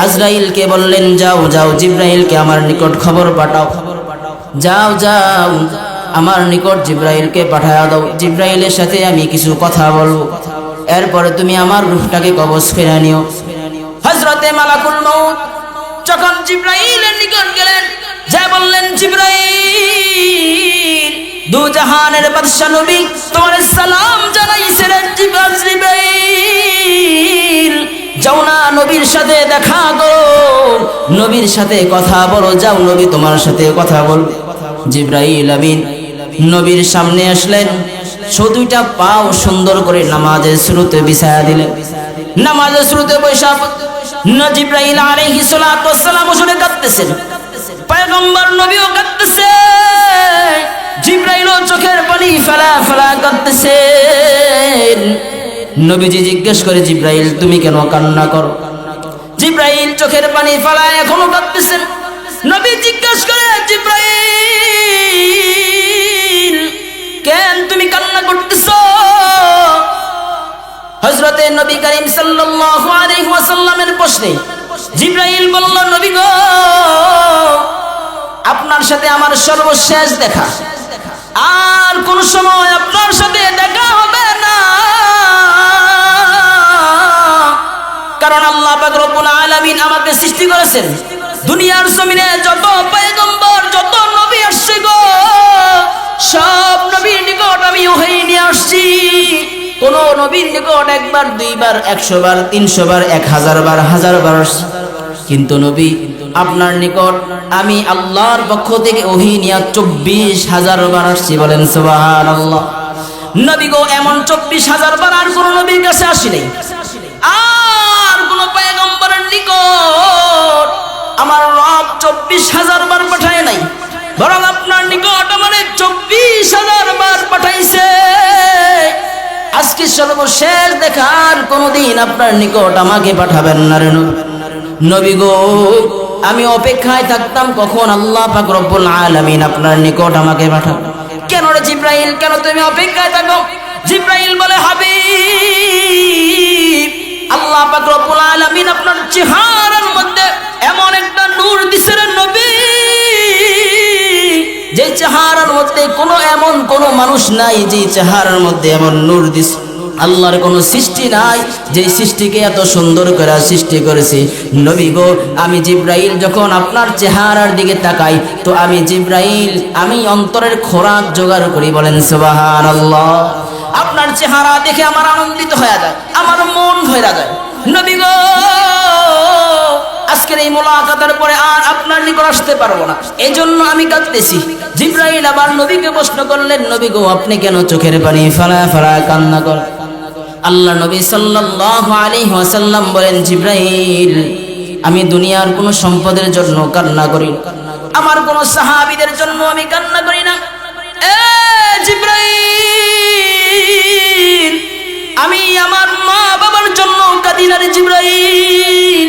আজরাইলকে বললেন, যাও যাও জিবরাইলকে আমার নিকট খবর পাঠাও, যাও যাও আমার নিকট জিবরাইলকে পাঠায়া দাও, জিবরাইলের সাথে আমি কিছু কথা বলবো, এরপরে তুমি আমার রূহটাকে কবজ করে নিও। হযরতে মালাকুল মউত যখন জিবরাইলের নিকট গেলেন, যা বললেন, জিবরাইল দু জাহানের বাদশা নবী তোমার সালাম জানাইছিলেন জিবরাইল, যাও না নবীর সাথে দেখা করো, নবীর সাথে কথা বলো, যাও নবী তোমার সাথে কথা বল। জিবরাইল আমিন নবীর সামনে আসলেন, দুইটা পাও সুন্দর করে নামাজের শুরুতে বিছায়া দিলেন। নামাজের শুরুতে বৈশা জিবরাইল আলাইহিস সালাতু ওয়াস সালাম বসে কাঁদতেছেন, পয়গম্বর নবীও কাঁদতেছে, জিবরাইলও চোখের পানি ফেলা ফেলা কাঁদতেছেন। নবীজি জিজ্ঞেস করে, জিবরাইল তুমি কেন কান্না করো? জিবরাইল চোখের পানি ফেলায় এখনো কাঁদতেছেন। নবী জিজ্ঞেস করে, জিবরাইল কেন তুমি কান্না করতেছো? হযরতে নবী করিম সাল্লাল্লাহু আলাইহি ওয়াসাল্লামের প্রশ্নে জিবরাইল বলল, নবী গো, আপনার সাথে আমার সর্বশেষ দেখা, আর কোন সময় আপনার সাথে দেখা হবে না, কারণ আল্লাহ পাক রব্বুল আলামিন আমাকে সৃষ্টি করেছেন। দুনিয়ার জমিনে যত পয়গম্বর যত নবী আসছে গো, সব নবীর নিকট আমি ওহী নিয়ে আসছি। কোন নবীর নিকট একবার দুইবার 100 বার 300 বার 1000 বার 1000 বার আসছি, কিন্তু নবী আপনার নিকট আমি আল্লাহর পক্ষ থেকে ওহী নিয়ে 24,000 বার আসছি। বলেন সুবহানাল্লাহ। নবী গো এমন 24,000 বার আর কোন নবীর কাছে আসি নাই, আর কোন পয়গম্বরের নিকট আমার রব 24,000 বার পাঠায় নাই, বরং আপনার নিকট আমারে 24,000 বার পাঠাইছে। আজকে সর্বশেষ দেখার কোনদিন আপনার নিকট আমাকে পাঠাবেন না রে নবী গো। আমি অপেক্ষায় থাকতাম কখন আল্লাহ পাক রব্বুল আলামিন আপনার নিকট আমাকে পাঠাবে। কেন রে জিবরাইল, কেন তুমি অপেক্ষায় থাকো? জিবরাইল বলে, হাবিব, আল্লাহ পাক রব্বুল আলামিন আপনার চেহারার মধ্যে এমন একটা নূর দিছে রে নবী, যে চেহারার মধ্যে এমন কোন মানুষ নাই যে চেহারার মধ্যে এমন নূর দিছে। আল্লাহর কোন সৃষ্টি নাই যে সৃষ্টিকে এত সুন্দর করে সৃষ্টি করেছে। নবী গো আমি জিবরাইল যখন আপনার চেহারার দিকে তাকাই, তো আমি জিবরাইল আমি অন্তরের খোরাক জোগাড় করি। বলেন সুবহানাল্লাহ। আপনার চেহারা দেখে আমার আনন্দিত হয়ে যায়, আমার মন ভরে যায়। নবী গো আজকের এই মোলাকাতের পরে আর আপনার নিকট আসতে পারবো না, এই জন্য আমি কাঁদতেছি। জিবরাইল আবার নবীকে প্রশ্ন করলেন, নবী গো আপনি কেন চোখের পানি ফেলা ফেলা কান্না করেন? আল্লাহ নবী সাল্লাল্লাহু আলাইহি ওয়াসাল্লাম বলেন, জিবরাইল আমি দুনিয়ার কোনো সম্পদের জন্য কান্না করি না, আমার কোনো সাহাবীদের জন্য আমি কান্না করি না। এ জিবরাইল আমি আমার মা বাবার জন্য কাঁদি না রে জিবরাইল,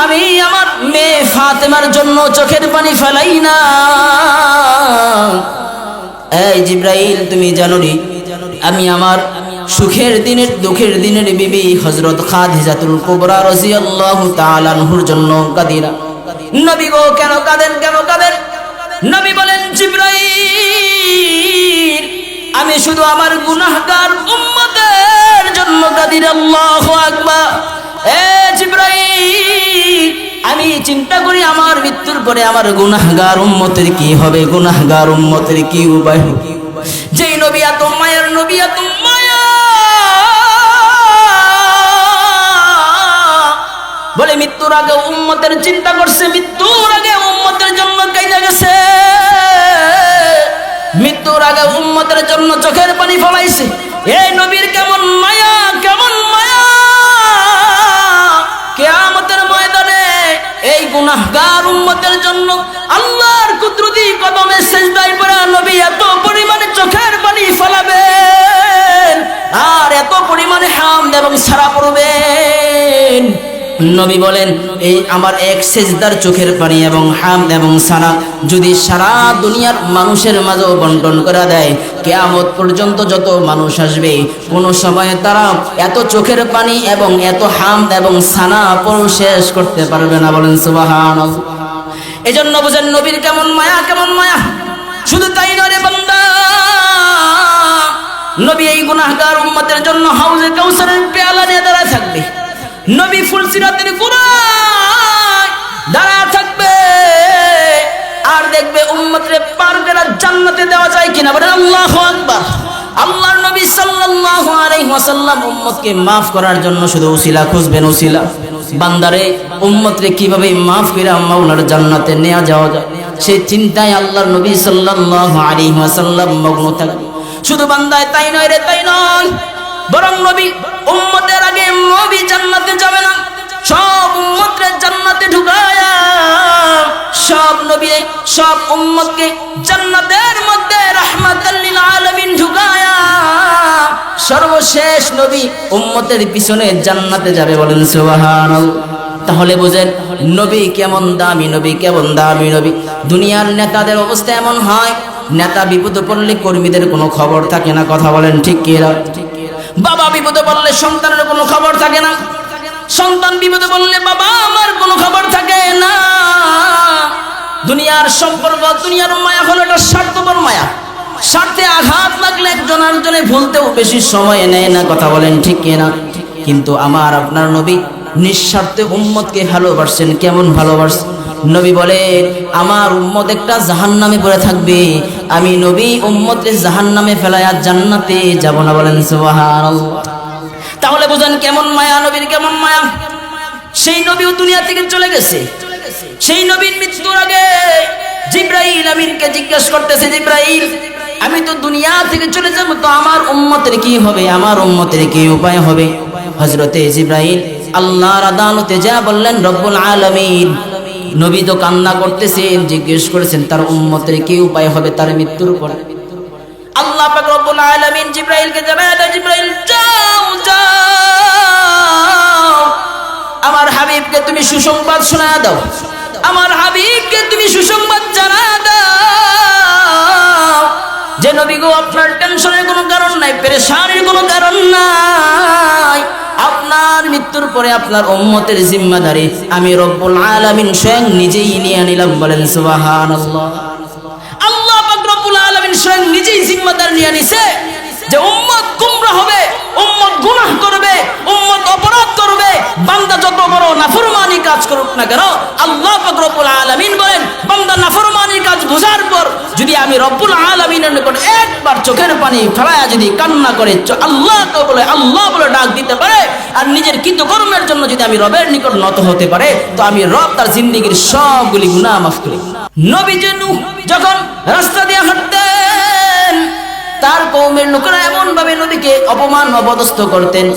আমি আমার মেয়ে ফাতেমার জন্য চোখের পানি ফেলাই না। এই জিবরাইল তুমি জানো নি আমি আমার সুখের দিনের দুঃখের দিনের বিবি হযরত খাদিজাতুল কুবরা রাদিয়াল্লাহু তাআলা আনহুর জন্য কাঁদি না। নবী গো কেন কাঁদেন, কেন কাঁদেন? নবী বলেন, জিবরাইল আমি শুধু আমার গুনাহগার উম্মতের জন্য কাঁদি না। আল্লাহু আকবার। এ জিবরাইল আমি চিন্তা করি আমার মৃত্যুর পরে আমার গুনাহগার উম্মতের কি হবে, গুনাহগার উম্মতের কি উপায় হবে। যেই নবী এত মায়ার নবী, এত মায়া, বলে মৃত্যুর আগে উম্মতের চিন্তা করছে, মৃত্যুর আগে উম্মতের জন্য কাইদা গেছে, মৃত্যুর আগে উম্মতের জন্য চোখের পানি ফলাইছে। এই নবীর কেমন মায়া, কেমন মায়া! কিয়ামতের ময়দানে এই গুনাহগার উম্মতের জন্য আল্লাহর কুদরতি কদমে সিজদায় পড়া নবী এত পরিমাণে চোখের পানি ফলাবেন আর এত পরিমাণে হামদ এবং সারা পড়বেন। নবী বলেন, এই আমার এক সিজদার চোখের পানি এবং হামদ এবং সানা যদি সারা দুনিয়ার মানুষের মাঝে বন্টন করে দেয়, কিয়ামত পর্যন্ত যত মানুষ আসবে কোন সময় তারা এত চোখের পানি এবং এত হামদ এবং সানা পড়ে শেষ করতে পারবে না। বলেন সুবহানাল্লাহ। এজন্য বুঝেন নবীর কেমন মায়া, কেমন মায়া। শুধু তাই নয় রে বান্দা, নবী এই গুনাহগার উম্মতের জন্য হাউজে কাউসারের পেয়ালা নিয়ে দাঁড়ায় থাকবে, নবী ফুলসিরাতের কুরায় দাঁড়ায় থাকবে, আর দেখবে উম্মতরে পার করে জান্নাতে দেওয়া যায় কিনা, বলেন আল্লাহু আকবার। আল্লাহর নবী সাল্লাল্লাহু আলাইহি ওয়াসাল্লাম উম্মতকে maaf করার জন্য শুধু উসিলা খুঁজবেন, উসিলা। বান্দারে উম্মতরে কিভাবে maaf করে মাওলার জান্নাতে নেওয়া যাওয়া যায় সেই চিন্তায় আল্লাহর নবী সাল্লাল্লাহু আলাইহি ওয়াসাল্লাম মগ্ন থাকবেন। শুধু বান্দায় তাই নয় রে, তাই নয়, বরং নবী উম্মতের আগে নবী জান্নাতে যাবে না, সব উম্মতরে জান্নাতে ঢুকায়া সব নবী সব উম্মতকে জান্নাতের মধ্যে রাহমাতাল লিল আলামিন ঢুকায়া সর্বশেষ নবী উম্মতের পিছনে জান্নাতে যাবে, বলেন সুবহানাল্লাহ। তাহলে বুঝেন নবী কেমন দামি নবী, কেমন দামি নবী। দুনিয়ার নেতাদের অবস্থা এমন হয়, নেতা বিপদে পড়লে কর্মীদের কোনো খবর থাকে না, কথা বলেন ঠিক কি না? বাবা বিপদে পড়লে সন্তানের কোনো খবর থাকে না, সন্তান বিপদে পড়লে বাবা আমার কোনো খবর থাকে না। দুনিয়ার সম্পর্ক, দুনিয়ার মায়া হলো একটা স্বার্থপর মায়া। স্বার্থে আঘাত লাগলে একজন আরেকজনে ভুলতেও বেশি সময় নেয় না, কথা বলেন ঠিক কি না? কিন্তু আমার আপনার নবী নিঃস্বার্থে উম্মতকে ভালোবাসছেন। কেমন ভালোবাসছেন? নবী বলেন আমার উম্মত একটা জাহান্নামে পড়ে থাকবে, আমি নবী উম্মতকে জাহান্নামে ফেলায়া জান্নাতে যাব না, বলেন সুবহানাল্লাহ। তাহলে বুঝেন কেমন মায়া নবীর, কেমন মায়া। সেই নবীও দুনিয়া থেকে চলে গেছে। সেই নবীর মৃত্যুর আগে জিবরাইল আমিনকে জিজ্ঞেস করতেছে, জিবরাইল আমি তো দুনিয়া থেকে চলে যাব, তো আমার উম্মতের কি হবে, আমার উম্মতের কি উপায় হবে? হযরতে জিবরাইল আল্লাহর আদালতে যা বললেন রব্বুল আলামিন, নবী তো কান্না করতেছেন, জিজ্ঞেস করেছেন তার উম্মতের কি উপায় হবে তার মৃত্যুর পর। আল্লাহ পাক রব্বুল আলামিন জিবরাইলকে জানায়, জিবরাইল যাও যাও, আমার হাবিবকে তুমি সুসংবাদ শোনা দাও, আমার হাবিবকে তুমি সুসংবাদ জানা দাও যে নবী গো আপনার টেনশনের কোনো কারণ নাই, পেরেশানির কোনো কারণ নাই, আপনার মৃত্যুর পরে আপনার উম্মতের জিম্মাদারি আমি রব্বুল আলামিন স্বয়ং নিজেই নিয়ে নিলাম, বলেন সুবহানাল্লাহ। আল্লাহ পাক রব্বুল আলামিন স্বয়ং নিজেই জিম্মাদার নিয়ে নিছে যে উম্মত গুমরাহ হবে, উম্মত গুনাহ করবে, উম্মত অপরাধ করবে, বান্দা যত বড় নাফরমানি কাজ করুক না কেন আল্লাহ পাক রব্বুল আলামিন বলেন বান্দা নাফরমানি কাজ বুঝার পর যদি আমি রব্বুল আলামিনের নিকট একবার চোখের পানি ফেলায়া যদি কান্না করে আল্লাহকে বলে আল্লাহ বলে ডাক দিতে পারে আর নিজের কৃতকর্মের জন্য যদি আমি রবের নিকট নত হতে পারে, তো আমি রব তার জিন্দেগীর সবগুলি গুনাহ মাফ করি। নবী নূহ যখন রাস্তা দিয়ে হাঁটতেন তার কওমের লোকেরা এমন ভাবে নবীকে অপমান অপদস্থ করতেন,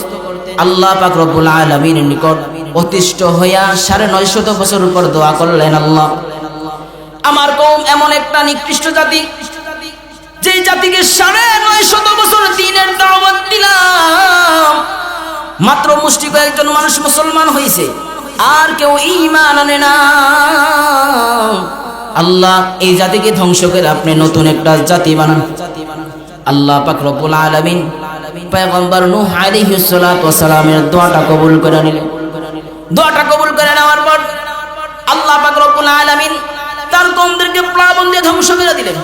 আল্লাহ পাক রব্বুল আলামিনের নিকট অতিষ্ঠ হইয়া ৯৫০ বছর পর দোয়া করলেন, আল্লাহ আমার কওম এমন একটা নিকৃষ্ট জাতি, যেই জাতিকে ৯৫০ বছর দ্বীনের দাওয়াত দিলাম, মাত্র মুষ্টি কয়েকজন মানুষ মুসলমান হইছে, আর কেউ ঈমান আনে না। আল্লাহ এই জাতিকে ধ্বংস করে আপনি নতুন একটা জাতি বানান। আল্লাহ পাক রব্বুল আলামিন পয়গম্বর নূহ আলাইহিস সালাতু ওয়াস সালামের দোয়াটা কবুল করে নিলেন। দোয়াটা কবুল করে নেওয়ার পর আল্লাহ পাক রব্বুল আলামিন তার কওমদেরকে প্লাবন দিয়ে ধ্বংস করে দিলেন।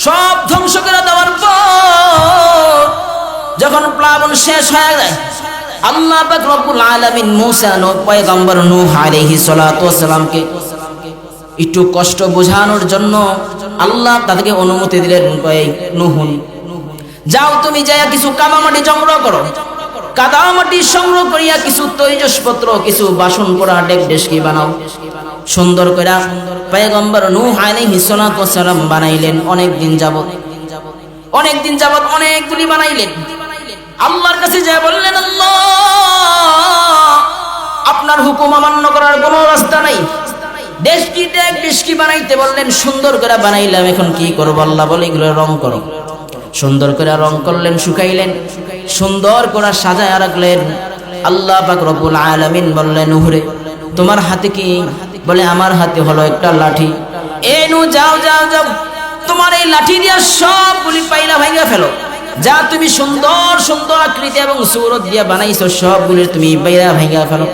সব ধ্বংস করে দেওয়ার পর যখন প্লাবন শেষ হয়ে যায়, আল্লাহ পাক রব্বুল আলামিন মূসা পয়গম্বর নূহ আলাইহিস সালাতু ওয়াস সালামকে একটু কষ্ট বোঝানোর জন্য আল্লাহ তাদেরকে অনুমতি দিলেন, নূহ যাও তুমি যাইয়া কিছু কাদামাটি সংগ্রহ করো, কাদামাটি সংগ্রহ করিয়া কিছু তৈজসপত্র, কিছু বাসন পোড়া ডেক ডেস্কি বানাও। সুন্দর করে পয়গম্বর নূহ আলাইহিস সালাতু ওয়াস সালাম বানাইলেন। অনেক দিন যাবত অনেকগুলি বানাইলেন। আল্লাহর কাছে যা বললেন, আল্লাহ আপনার হুকুম অমান্য করার কোনো রাস্তা নাই। ডেস্কি বানাইতে বললেন, সুন্দর করে বানাইলাম, এখন কি করবো? আল্লাহ বলে এগুলো রং করো। সুন্দর করে রং করলেন, শুকাইলেন, সুন্দর করে সাজায় রাখলেন। আল্লাহ পাক রব্বুল আলামিন বললেন, নূহরে তোমার হাতে কি? বলে আমার হাতে হলো একটা লাঠি। এ নূহ যাও যাও যাও, তোমার এই লাঠি দিয়া সবগুলি পাইলা ভাঙা ফেলো। যা তুমি সুন্দর সুন্দর আকৃতি এবং সূরত দিয়া বানাইছো সবগুলি তুমি বাইরা ভাঙা ফেলো।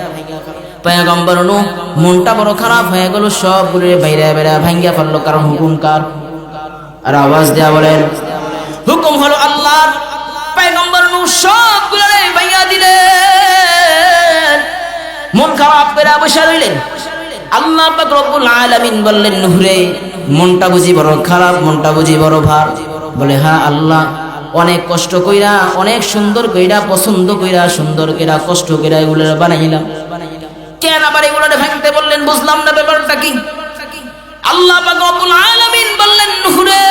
পয়গম্বর নূহ মনটা বড় খারাপ হয়ে গেল, সবগুলি বাইরা বাইরা ভাঙা ফেললো। কারণ হুকুম কার? আর আওয়াজ দেয়া বলেন, হুকুম হলো আল্লাহর। পয়গম্বর নূহ সবগুলো ভাঙা দিলেন। মন খারাপ করে বসে রইলেন। আল্লাহ পাক রব্বুল আলামিন বললেন, নূহ রে, মনটা বুঝি বড় খারাপ, মনটা বুঝি বড় ভার? বলে, হ্যাঁ আল্লাহ, অনেক কষ্ট কইরা, অনেক সুন্দর কইরা, পছন্দ কইরা, সুন্দর কইরা, কষ্ট কইরা এগুলো বানাইলাম, কেন আবার এগুলো ভাঙতে বললেন? বুঝলাম না ব্যাপারটা কি। আল্লাহ পাক রব্বুল আলামিন বললেন, নূহ রে,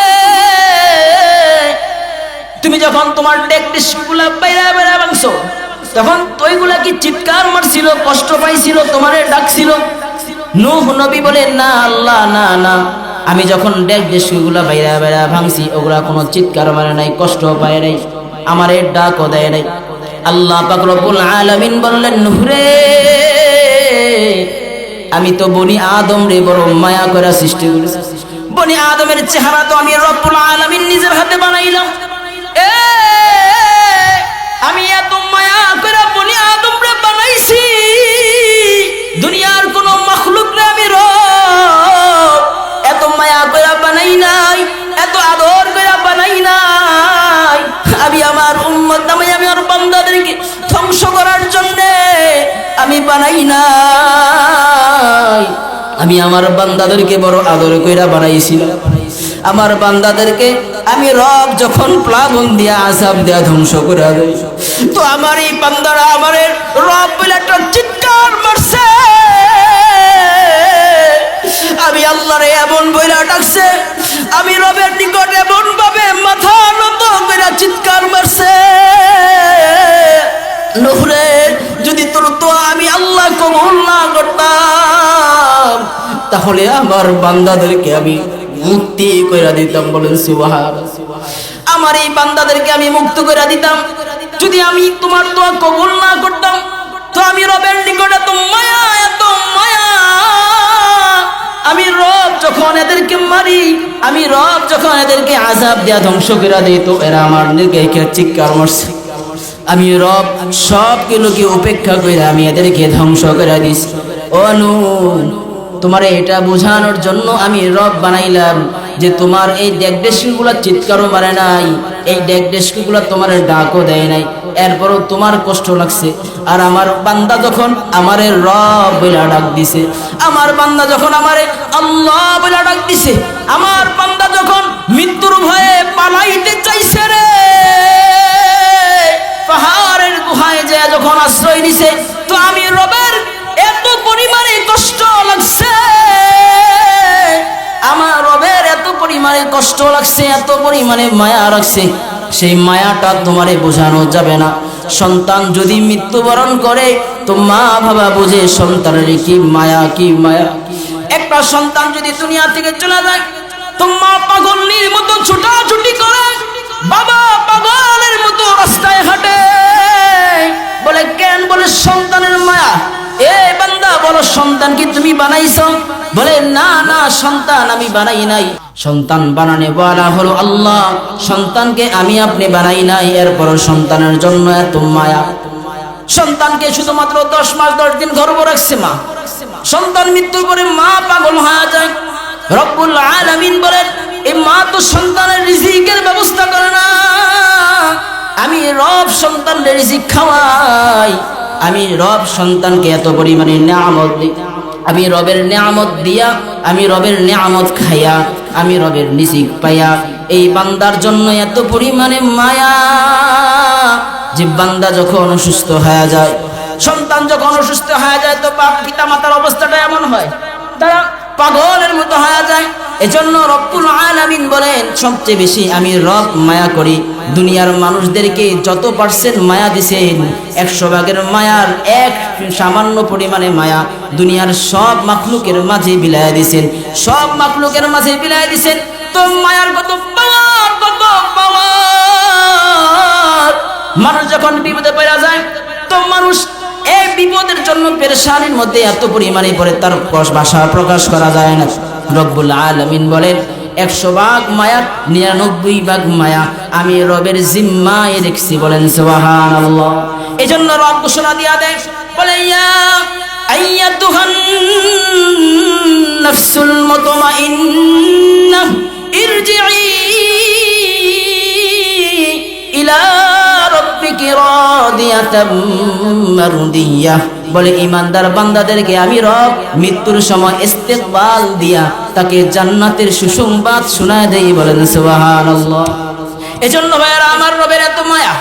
তুমি যখন তোমার ডেকডিশগুলা বাইরে বাইরে ভাঙছো, তখন তোইগুলা কি চিৎকার মারছিল, কষ্ট পাইছিল, তোমারে ডাকছিল? নূহ নবী বলেন, না আল্লাহ, না না, আমি যখন ডেকডিশগুলা বাইরে বাইরে ভাঙছি, ওগুলা কোনো চিৎকার মারে নাই, কষ্ট পায় নাই, আমারে ডাকও দেয় নাই। আল্লাহ পাক রব্বুল আলামিন বললেন, নূহ রে, আমি তো বনি আদম রে বড় মায়া করে সৃষ্টি করেছি। বনি আদমের চেহারা তো আমি রব্বুল আলামিন নিজের হাতে বানাইলাম। আমি এত মায়া করে বনি আদম রে বানাইছি, দুনিয়ার কোন মাখলুক রে আমি রব এত মায়া করে বানাই নাই, এত আদর করে বানাই নাই। আমি আমার উম্মত, আমি আমার বান্দাদেরকে ধ্বংস করার জন্য আমি বানাই নাই। আমি আমার বান্দাদেরকে বড় আদর কইরা বানাইছিলাম। আমার বান্দাদেরকে আমি রব যখন প্লাবন দিয়া আযাব দিয়া ধ্বংস করে দেই, তো আমার এই বান্দারা আমার রব বলে একটা চিৎকার মারছে। আমি আল্লাহরে এমন বইলা ডাকছে, আমি রবের নিকট এমন ভাবে মাথা নত করে চিৎকার মারছে, নূহ রে, যদি তোর তো আমি আল্লাহ কবুল না করতাম, তাহলে আমার বান্দাদেরকে আমি মুক্তি কইরা দিতাম। বলেন সুবহানাল্লাহ। আমার এই বান্দাদেরকে আমি মুক্ত কইরা দিতাম যদি আমি তোমার দোয়া কবুল না করতাম। তো আমি রবের নিকট এত মায়া, এত মায়া, আমি রব যখন এদেরকে মারি, আমি রব যখন এদেরকে আযাব দিয়া ধ্বংস কইরা দেই, তো এরা আমার নিকে চিৎকার মারছে। আমি রব সবগুলোকে উপেক্ষা কইরা আমি এদেরকে ধ্বংস কইরা দিছি। ও নূহ, তোমারে এটা বোঝানোর জন্য আমি রব বানাইলাম যে তোমার এই ডেকডেশগুলা চিৎকারও মারে নাই, এই ডেকডেশগুলা তোমার ডাকও দেয় নাই, এরপরও তোমার কষ্ট লাগছে। আর আমার বান্দা যখন আমারে রব বলে ডাক দিছে, আমার বান্দা যখন আমারে আল্লাহ বলে ডাক দিছে, আমার বান্দা যখন মৃত্যুর ভয়ে পালাইতে চাইছে রে, পাহাড়ের গুহায় যায় যখন আশ্রয় নিছে, তো আমি রবের এত পরিমাণে কষ্ট লাগছে, আমার রবের এত পরিমাণে কষ্ট লাগছে, এত পরিমাণে মায়া রাখছে, সেই মায়াটা তোমারে বোঝানো যাবে না। সন্তান যদি মৃত্যুবরণ করে, তো মা বাবা বুঝে সন্তানের কি মায়া, কি মায়া। একটা সন্তান যদি দুনিয়া থেকে চলে যায়, তো মা পাগলের মতো ছুটাছুটি করে, বাবা পাগলের মতো রাস্তায় হাঁটে। বলে কেন? বলে সন্তানের মায়া। এ বান্দা, বলো সন্তান কি তুমি বানাইছো? বলে না না, সন্তান আমি বানাই নাই। সন্তান বানানে বলা হলো আল্লাহ, সন্তানকে আমি আপনি বানাই নাই, এরপরও সন্তানের জন্য এত মায়া। সন্তানকে শুধুমাত্র 10 মাস 10 দিন গর্ভ রাখছে মা, সন্তান মৃত্যুর পরে মা পাগল হয়ে যায়। রব্বুল আলামিন বলেন, এই মা তো সন্তানের রিজিকের ব্যবস্থা করে না, আমি রব সন্তানের রিজিক খাওয়াই। আমি রব সন্তানকে এত পরিমাণে নিয়ামত দিই, আমি রবের নিয়ামত দিয়া, আমি রবের নিয়ামত খাইয়া, আমি রবের রিজিক পাইয়া, এই বান্দার জন্য এত পরিমাণে মায়া যে বান্দা যখন অসুস্থ হয়ে যায়, সন্তান যখন অসুস্থ হয়ে যায়, তো বাপ পিতা মাতার অবস্থাটা এমন হয়, তারা পাগলের মতো হয়ে যায়। এজন্য রব্বুল আলামিন বলেন, সবচেয়ে বেশি আমি রব মায়া করি। দুনিয়ার মানুষদেরকে যত পার্সেন্ট মায়া দিছেন, 100 ভাগের মায়ার এক সামান্য পরিমাণে মায়া দুনিয়ার সব মাখলুকের মাঝে বিলায় দিছেন, সব মাখলুকের মাঝে বিলায় দিছেন। তো মায়ার কত পাওয়ার, কত পাওয়ার! মানুষ যখন বিপদে পড়ে যায়, তো মানুষ এই বিপদের জন্য পেরেশানির মধ্যে এত পরিমাণে পড়ে, তার ভাষা প্রকাশ করা যায় না। রব্বুল আলামিন বলেন, 100 ভাগ মায়ার 99 ভাগ মায়া আমি রবের জিম্মায় রেখেছি। বলেন সুবহানাল্লাহ। এজন্য রব ঘোষণা দিয়া দেয়, বলে ইয়া আইয়াতুহান নাফসুল মুতমাইন্নাহ ইরজিই ইলা রাব্বিকি রাদিয়াতাম মারদিয়াহ বলে ইমানদার বান্দাদেরকে আমি রব মৃত্যুর সময় ইস্তেকবাল দিয়া তাকে জান্নাতের সুসংবাদ শোনায় দেই। বলেন সুবহানাল্লাহ। এজন্য ভাইরা আমার রবের এত মায়া,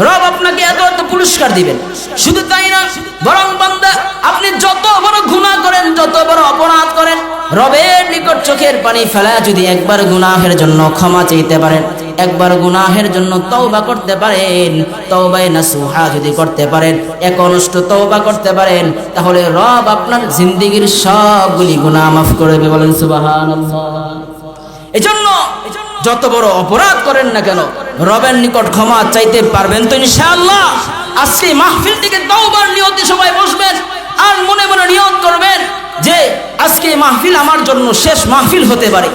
রব আপনাকে এত এত পুরস্কার দিবেন। শুধু তাই না, বরং বান্দা আপনি যত বড় গুনাহ করেন, যত বড় অপরাধ করেন, রবের নিকট চোখের পানি ফেলা যদি একবার গুনাহের জন্য ক্ষমা চাইতে পারেন, একবার গুনাহের জন্য তওবা করতে পারেন, তওবায়ে নাসুহা যদি করতে পারেন, একনিষ্ঠ তওবা করতে পারেন, তাহলে রব আপনার জিন্দেগীর সবগুলি গুনাহ মাফ করে দেবে। বলেন সুবহানাল্লাহ। এজন্য যত বড় অপরাধ করেন না কেন, রবের নিকট ক্ষমা চাইতে পারবেন তো ইনশাআল্লাহ। আজকে মাহফিল থেকে তওবার নিয়তে সবাই বসবেন আর মনে মনে নিয়ত করবেন যে আজকে মাহফিল আমার জন্য শেষ মাহফিল হতে পারে।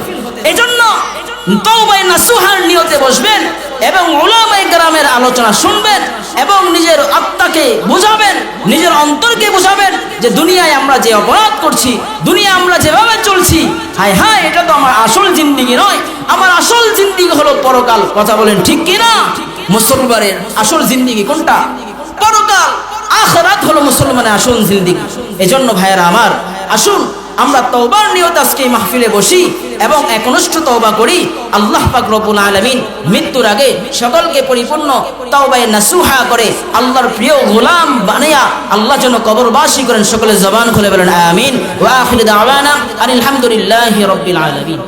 এজন্য তওবায়ে নাসুহার নিয়তে বসবেন এবং উলামায়ে কেরামের আলোচনা শুনবেন এবং নিজের আত্মাকে বুঝাবেন, নিজের অন্তরকে বুঝাবেন যে দুনিয়ায় আমরা যে অপরাধ করছি, দুনিয়া আমরা যেভাবে চলছি, হায় হায় এটা তো আমার আসল জিন্দেগি নয়, আমার আসল জিন্দেগি হলো পরকাল। কথা বলেন ঠিক কি না? মুসলমানের আসল জিন্দেগি কোনটা? পরকাল, আখিরাত হলো মুসলমানের আসল জিন্দেগি। এজন্য ভাইয়েরা আমার, আসুন আমরা তওবার নিয়ত আজকে এই মাহফিলে বসি এবং একনিষ্ঠ তওবা করি। আল্লাহ পাক রব্বুল আলামিন মৃত্যুর আগে সকলকে পরিপূর্ণ তওবায়ে নাসুহা করে আল্লাহর প্রিয় গোলাম বানায়া আল্লাহ যেন কবরবাসী করেন। সকলে জবান খুলে বলেন আমিন। ওয়া আখিরু দাওয়ানা আলহামদুলিল্লাহি রাব্বিল আলামিন।